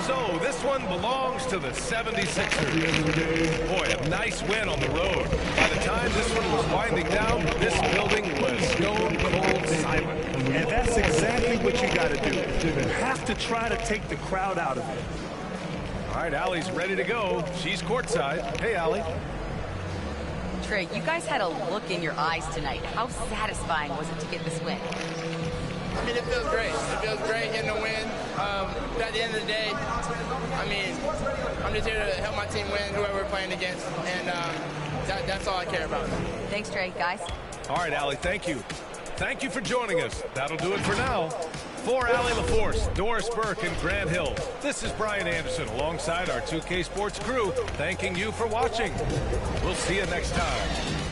So this one belongs to the 76ers. Boy, a nice win on the road. By the time this one was winding down, this building was stone cold silent. And that's exactly what you got to do. You have to try to take the crowd out of it. All right, Allie's ready to go. She's courtside. Hey, Allie. Trey, you guys had a look in your eyes tonight. How satisfying was it to get this win? I mean, it feels great. It feels great getting the win. At the end of the day, I mean, I'm just here to help my team win, whoever we're playing against, and that's all I care about. Thanks, Trey. Guys? All right, Allie, thank you. Thank you for joining us. That'll do it for now. For Allie LaForce, Doris Burke, and Grant Hill, this is Brian Anderson alongside our 2K Sports crew, thanking you for watching. We'll see you next time.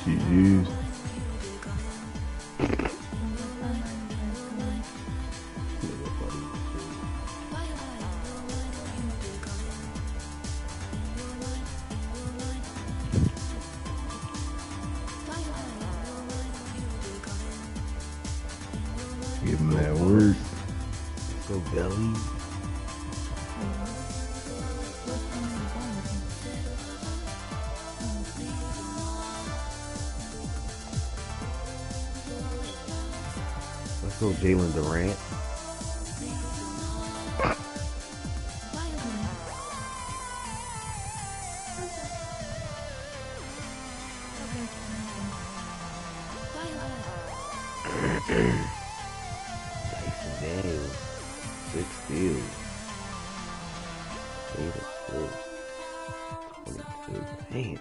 GG's. Give him that word. Let's go, Belly. Let's go, Jalen Durant. Jason Daniels, 6 steals. 8 assists. 22. Damn.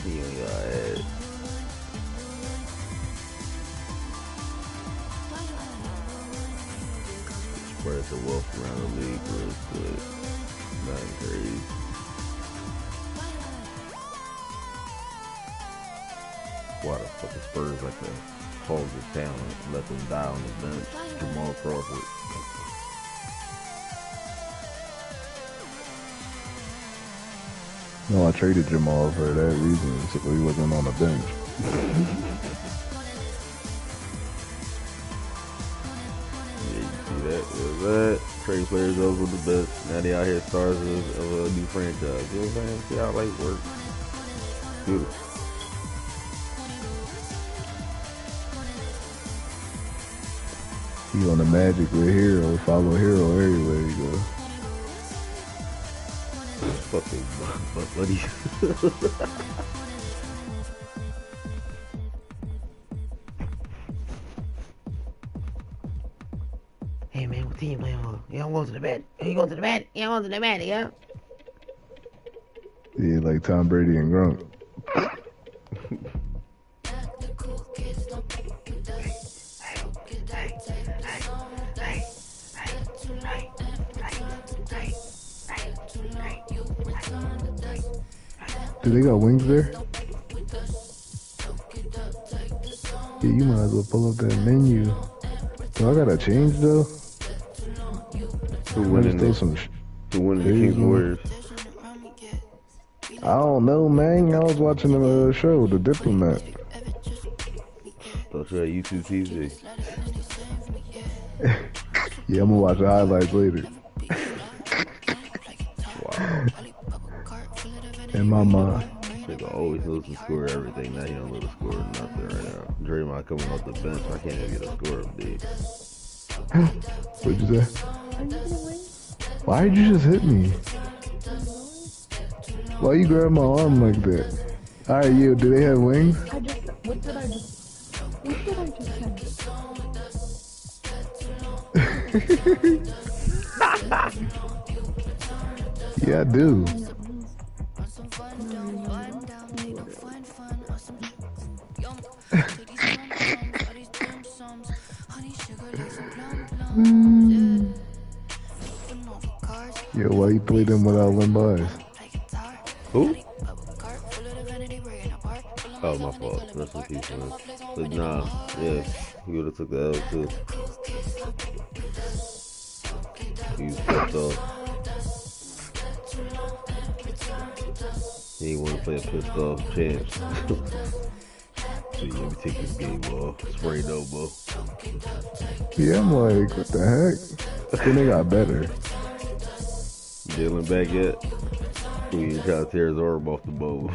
See on your ass. Spread the wealth around the league real good. Nothing crazy. Why the fuck the Spurs like to hold his talent, let them die on the bench? Jamal Crawford. No, I traded Jamal for that reason, so he wasn't on the bench. Yeah, you see that? That trade players over the best. Now they out here stars of a new franchise. You know what I'm saying? See how life works. Beautiful. You on the Magic with Hero, follow Hero everywhere you go. Fucking buddy. Hey man, what team you playing for? You don't go to the bed. You going to the bed? You going to the bed, yeah? Yeah, like Tom Brady and Gronk. Do they got wings there? Yeah, you might as well pull up that menu. Do I gotta change though? Who winning the King Warriors? I don't know, man. I was watching the show, The Diplomat. Thought you had YouTube TV. Yeah, I'm gonna watch the highlights later. Wow. In my mind. Nigga always knows the score everything. Now he don't know the score of nothing right now. Draymond coming off the bench. I can't even get a score update. What'd you say? Why did you just hit me? Why you grab my arm like that? Alright, you, do they have wings? What did I just say? Yeah, I do. Yo, why you play them without Limbays? Who? Oh, my fault. Rest in peace, man. But nah, yeah, he would have took the L too. He was pissed off. He didn't want to play a pissed off champ. So yeah, let me take this game off. Sprained elbow. Yeah, I'm like, what the heck? Then they got better. Jalen back yet? We ain't trying to tear his arm off the bowl.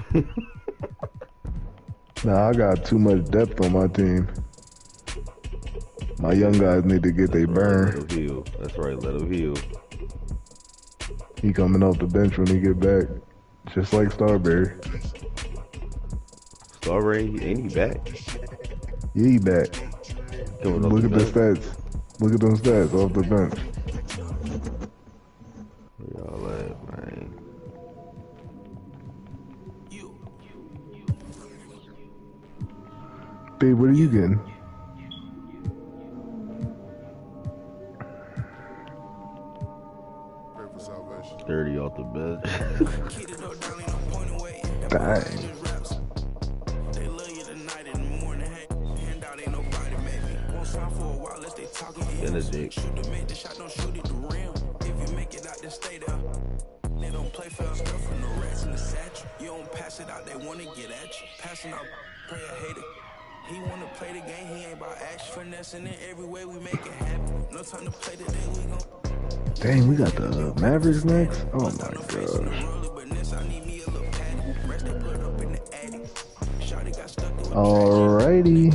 Nah, I got too much depth on my team. My young guys need to get their burn. Let him heal. That's right, let him heal. He coming off the bench when he get back. Just like Starberry. Starberry, ain't he back? Yeah, he back. Look at the stats. Look at them stats off the bench. Where y'all at, man? Babe, what are you getting? Pray for salvation. 30 off the bench. Dang. Benedict. They don't play fair stuff from the rats in the satchel. You don't pass it out, they wanna get at you. Passing out, pray I hate it. He wanna play the game, he ain't about action. Finessing it every way we make it happen. No time to play today, we gon' Dang, we got the Mavericks next? Oh my gosh. Alrighty.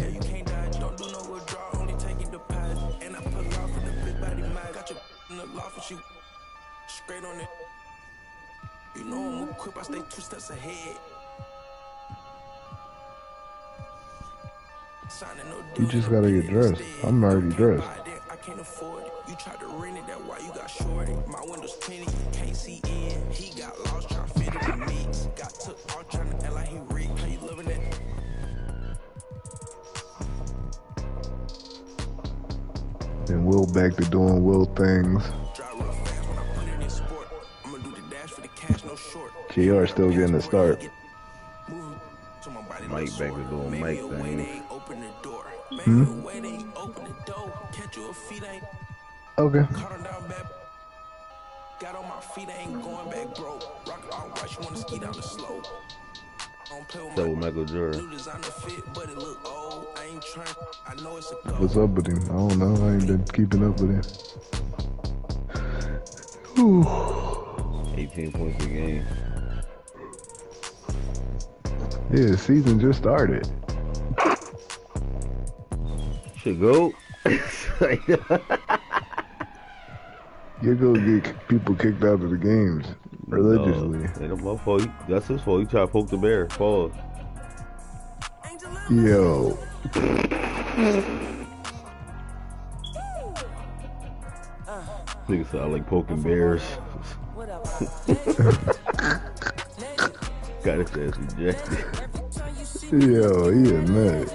Straight on it. You know I'm equipped, I stay 2 steps ahead. You just gotta get dressed. I'm already dressed. I can't afford it. You tried to rent it, that's why you got shorted. My window's tinted, you can't see in. He got lost trying to fit in the mix. Got took out trying to act like he rigged. How you loving it? And Will back to doing Will things. JR still getting the start. Mike back to doing Mike things. Okay. Got on my feet, I ain't going back broke. Rock all right, you wanna ski down the slope. So with Michael Jordan. What's up with him? I don't know. I ain't been keeping up with him. Whew. 18 points a game. Yeah, the season just started. Should go. You're gonna get people kicked out of the games religiously. Ain't my fault. That's his fault. He tried to poke the bear. Pause. Yo. Nigga said I like poking bears. Got his ass rejected. Yo, he a nut.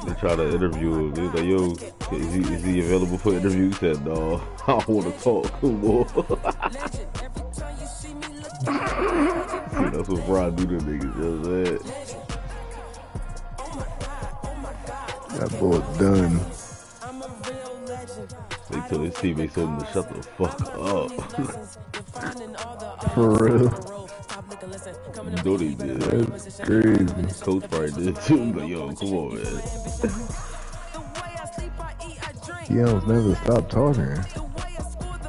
They tried to interview him. They was like, yo, is he available for interview? He said, no, I don't want to talk no more. See, that's what Brian do to niggas, you know what I'm saying? That boy done. They told his teammates told him to shut the fuck up. For real. You know they did. That's crazy. Coach probably did too. Like, yo, come on, man. Keon's never stopped talking.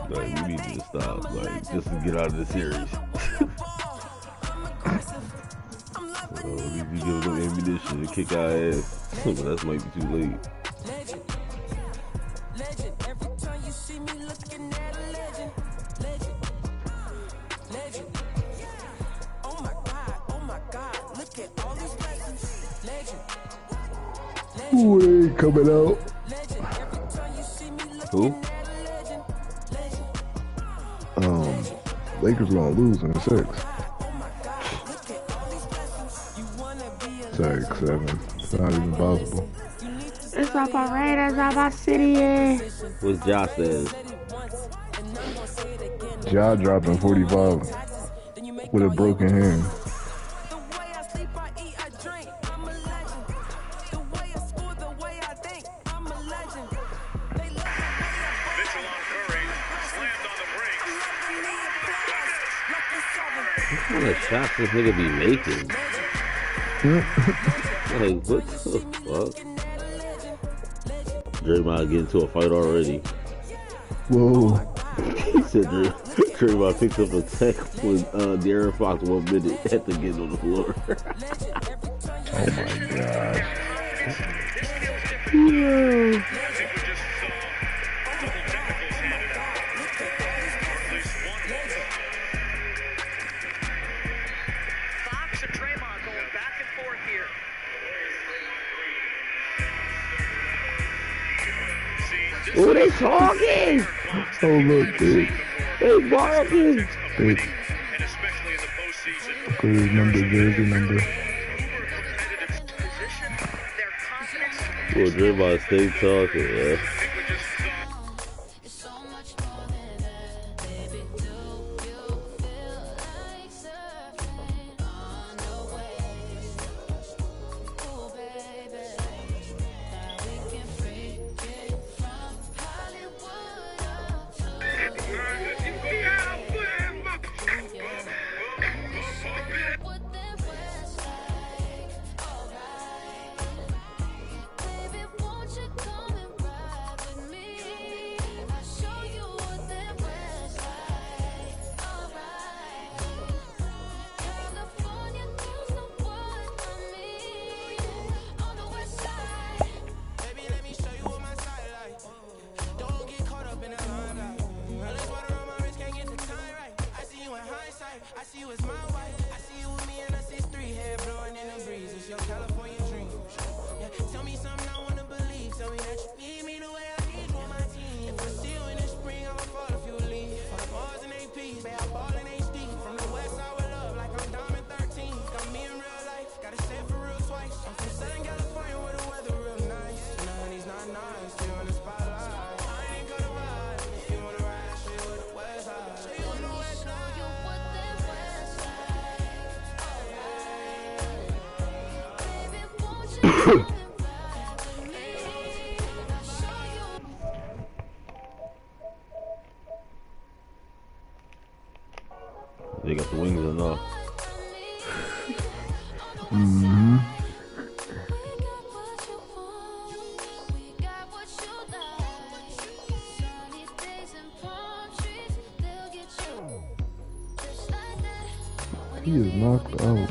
Like, we need to stop. Like, just to get out of the series. So, we give them ammunition to kick our ass. But that might be too late. Who ain't coming out? Who? Lakers gonna lose in 6. 6-7. It's not even possible. It's off our radar, it's off our city. What's Josh says? Ja dropping 45 with a broken hand. What kind of shots this nigga be making? Like, what the fuck? Draymond get into a fight already. Whoa. He said Draymond picked up a tech when De'Aaron Fox 1 minute had to get on the floor. Oh my gosh. Whoa. Oh, they talking! Oh, look, dude. They barking! Dude. Look at his number, jersey number. Well, Draymond, stay talking, yeah. They got the wings enough. Mm-hmm. He is knocked out.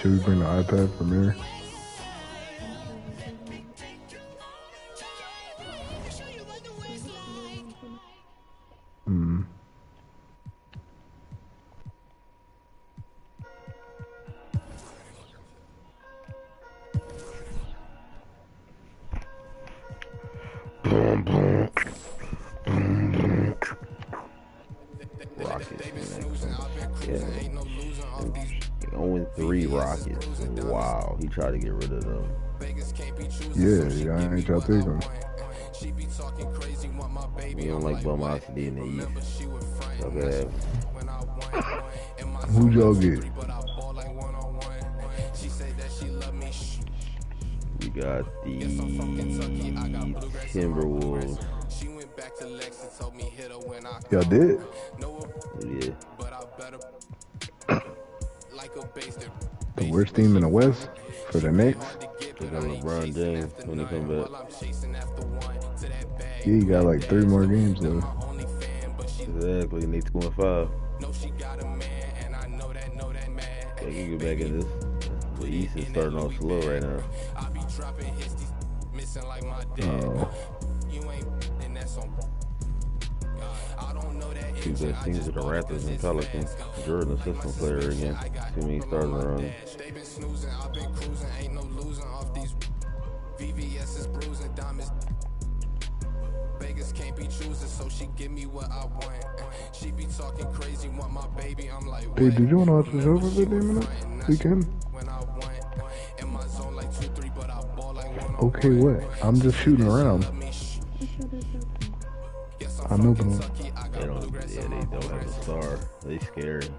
Should we bring the iPad from here? Hmm. Boom, boom. Boom, boom. Rockets, man. Yeah. 0-3 Rockets. Wow, he tried to get rid of them. Yeah, I ain't trying to take him. We don't like bumosity in the East. Okay. Who'd y'all get? We got the Timberwolves. Y'all did? Yeah. The worst team in the West for the Knicks? They got LeBron James when they come back. Yeah, you got like 3 more games left. Exactly, and they 2-5. They can get back in this. The East is starting off slow right now. Oh. Two best teams are the Raptors and Pelicans. Jordan, assistant player again. Too many stars around. Hey, did you want to watch the show for 15 minutes? We can. Okay, what? I'm just shooting around. I know, but They don't have a star. They scared.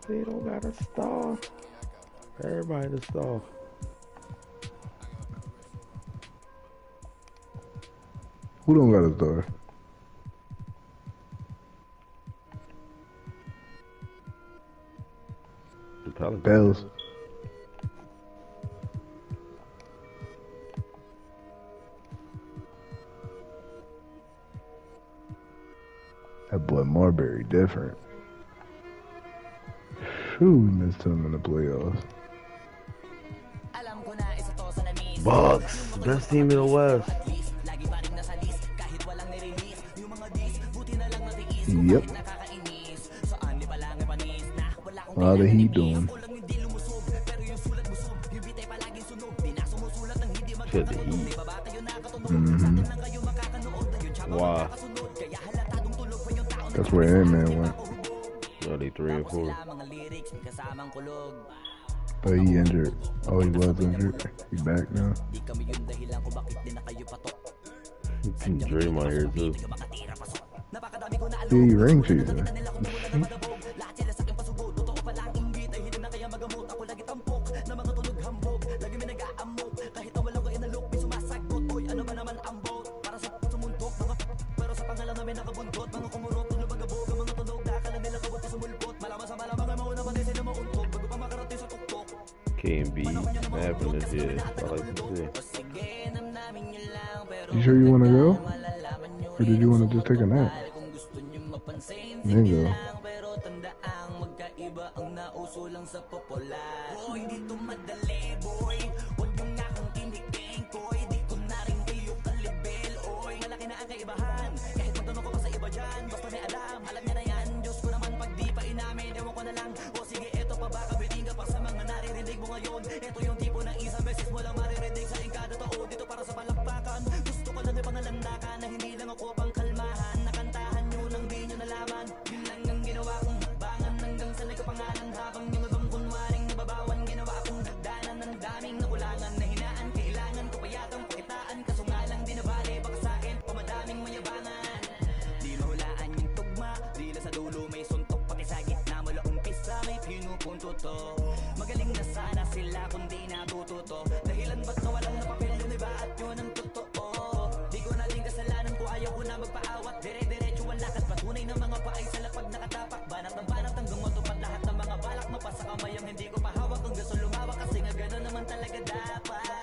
They don't got a star. Everybody the star. Who don't got a star? The Bells. That boy Marbury different. Whew, we missed him in the playoffs. Bucks, best team in the West. Yep. How the Heat doing? Shit, the Heat. Why? That's where Ant-Man went. So they 3 and 4. But he injured. Oh, he was injured. He back now. Dream on here too. Yeah, he ring chaser. K&B snapping this year. I like to see. You sure you want to go? Or did you want to just take a nap? Then go. Magaling na sana sila kung di natututo. Dahilan ba't nawalan na papel yun iba at yun ang totoo. Di ko na din kasalanan ko, ayaw ko na magpaawat. Dire-diretso ang lakad, patunay ng mga paay sa lapag nakatapak. Banat hanggang matupad lahat ng mga balak. Mapasa kamay ang hindi ko pahawak. Ang gusto lumawak kasi nga gano'n naman talaga dapat.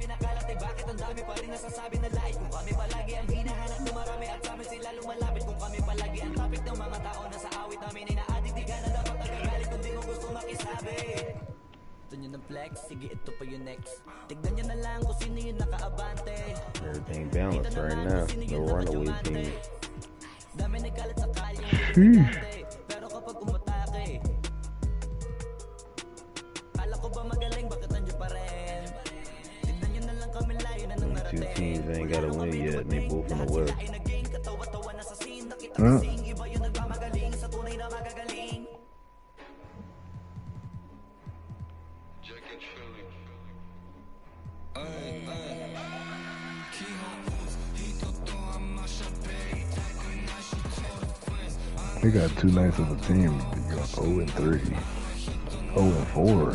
Pinakalat ay bakit ang dami pa rin nasasabi na lait. Kung kami palagi ang hinahanap na marami at sa amin sila lumalapit. Kung kami palagi ang topic ng mga tao na sa awit namin ay naaditigan na dapat nagagalit kung di mo gusto makisabi. Ito nyo ng flex, sige ito pa yung next. Tignan nyo na lang kung sino yung nakaabante. Everything balanced right now. No runaway team. Dami nagkalat sa kalyang pero kapag umatake, kala ko ba magaling, bakit nandiyo pa rin? Tignan nyo na lang kami layo na nang narating. Two teams ain't got a win yet, and they both in the West. Iba yung nagmamagaling sa tunay na magagaling. They got too nice of a team to go 0-3. 0-4.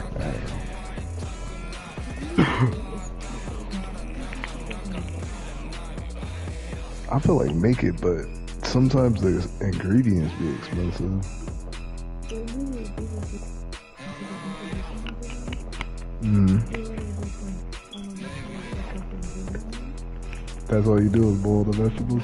I feel like make it, but sometimes the ingredients be expensive. That's all you do is boil the vegetables?